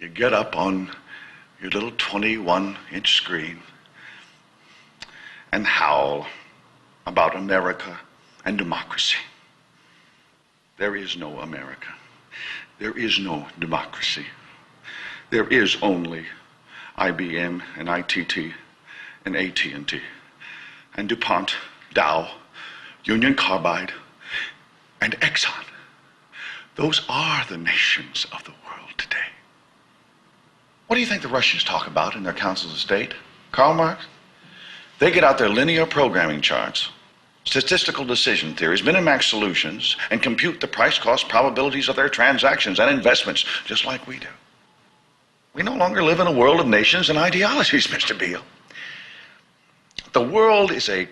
You get up on your little 21-inch screen and howl about America and democracy. There is no America. There is no democracy. There is only IBM and ITT and AT&T and DuPont, Dow, Union Carbide, and Exxon. Those are the nations of the world today. What do you think the Russians talk about in their councils of state? Karl Marx? They get out their linear programming charts, statistical decision theories, Minimax solutions, and compute the price-cost probabilities of their transactions and investments, just like we do. We no longer live in a world of nations and ideologies, Mr. Beale. The world is a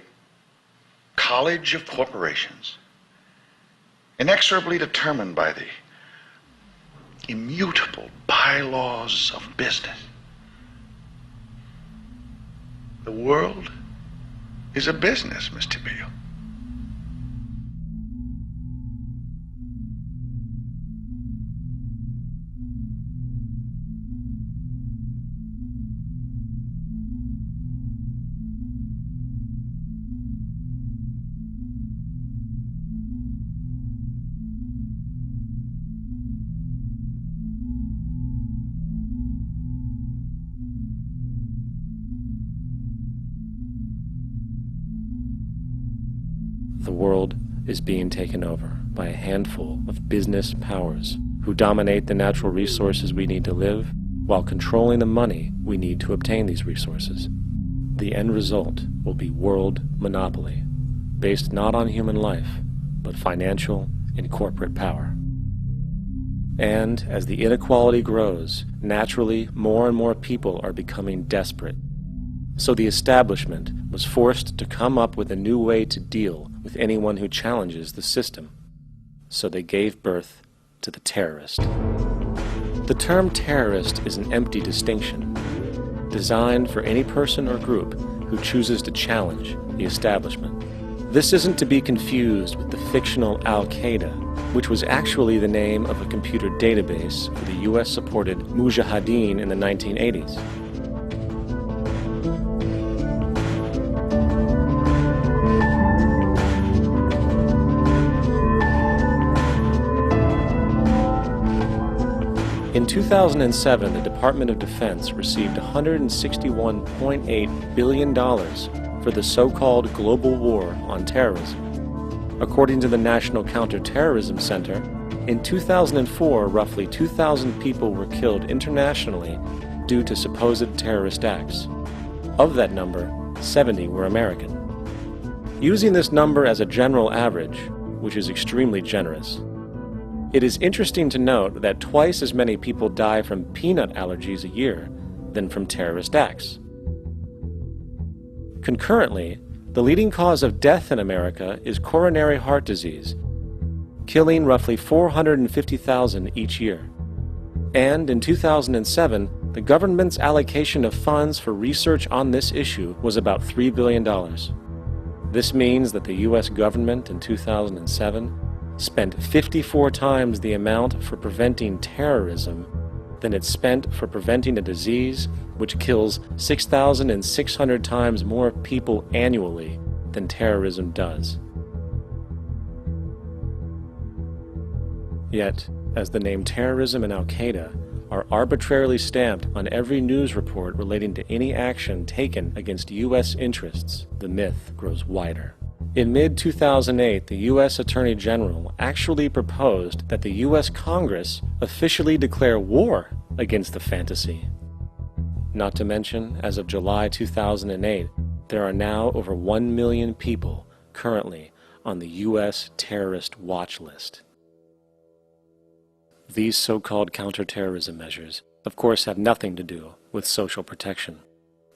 college of corporations, inexorably determined by the immutable bylaws of business. The world is a business, Mr. Beale. The world is being taken over by a handful of business powers who dominate the natural resources we need to live while controlling the money we need to obtain these resources. The end result will be world monopoly, based not on human life, but financial and corporate power. And as the inequality grows, naturally more and more people are becoming desperate. So the establishment was forced to come up with a new way to deal with anyone who challenges the system. So they gave birth to the terrorist. The term terrorist is an empty distinction, designed for any person or group who chooses to challenge the establishment. This isn't to be confused with the fictional Al-Qaeda, which was actually the name of a computer database for the US-supported Mujahideen in the 1980s. In 2007, the Department of Defense received $161.8 billion for the so-called global war on terrorism. According to the National Counterterrorism Center, in 2004, roughly 2,000 people were killed internationally due to supposed terrorist acts. Of that number, 70 were American. Using this number as a general average, which is extremely generous, it is interesting to note that twice as many people die from peanut allergies a year than from terrorist acts. Concurrently, the leading cause of death in America is coronary heart disease, killing roughly 450,000 each year. And in 2007, the government's allocation of funds for research on this issue was about $3 billion. This means that the US government in 2007 spent 54 times the amount for preventing terrorism than it spent for preventing a disease which kills 6,600 times more people annually than terrorism does. Yet, as the name terrorism and Al-Qaeda are arbitrarily stamped on every news report relating to any action taken against US interests, the myth grows wider. In mid-2008, the U.S. Attorney General actually proposed that the U.S. Congress officially declare war against the fantasy. Not to mention, as of July 2008, there are now over 1 million people currently on the U.S. terrorist watch list. These so-called counterterrorism measures, of course, have nothing to do with social protection,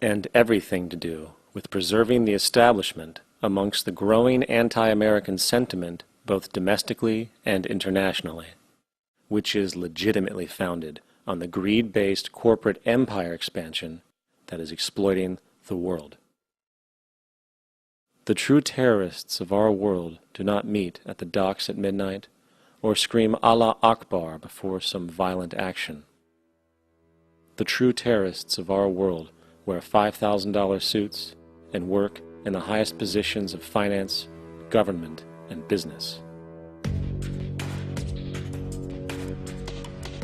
and everything to do with preserving the establishment amongst the growing anti-American sentiment both domestically and internationally, which is legitimately founded on the greed-based corporate empire expansion that is exploiting the world. The true terrorists of our world do not meet at the docks at midnight or scream Allah Akbar before some violent action. The true terrorists of our world wear $5,000 suits and work in the highest positions of finance, government, and business.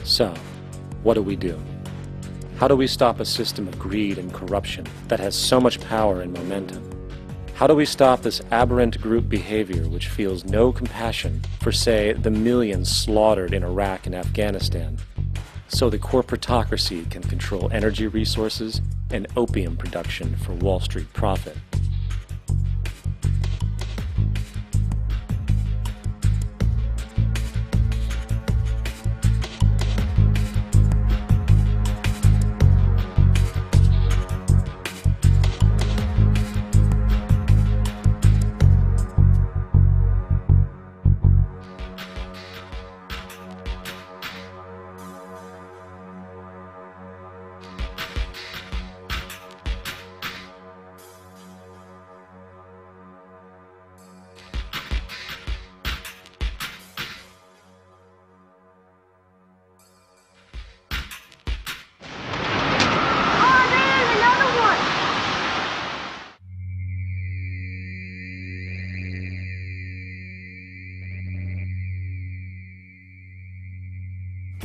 So, what do? How do we stop a system of greed and corruption that has so much power and momentum? How do we stop this aberrant group behavior which feels no compassion for, say, the millions slaughtered in Iraq and Afghanistan, so the corporatocracy can control energy resources and opium production for Wall Street profit?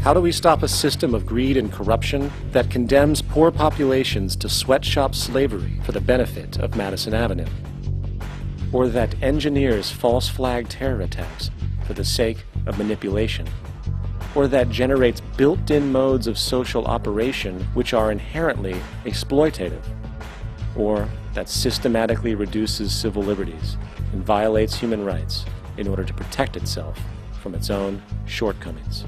How do we stop a system of greed and corruption that condemns poor populations to sweatshop slavery for the benefit of Madison Avenue? Or that engineers false flag terror attacks for the sake of manipulation? Or that generates built-in modes of social operation which are inherently exploitative? Or that systematically reduces civil liberties and violates human rights in order to protect itself from its own shortcomings?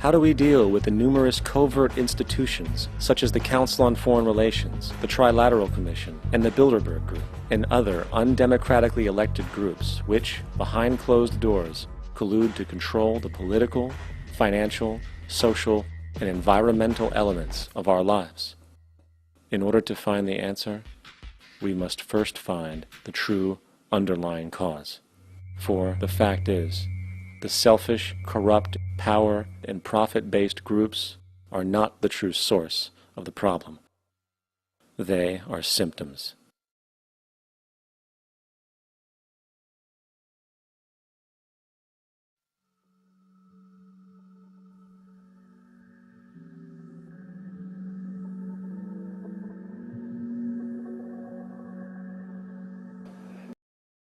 How do we deal with the numerous covert institutions, such as the Council on Foreign Relations, the Trilateral Commission, and the Bilderberg Group, and other undemocratically elected groups which, behind closed doors, collude to control the political, financial, social, and environmental elements of our lives? In order to find the answer, we must first find the true underlying cause. For the fact is, the selfish, corrupt, power, and profit-based groups are not the true source of the problem. They are symptoms.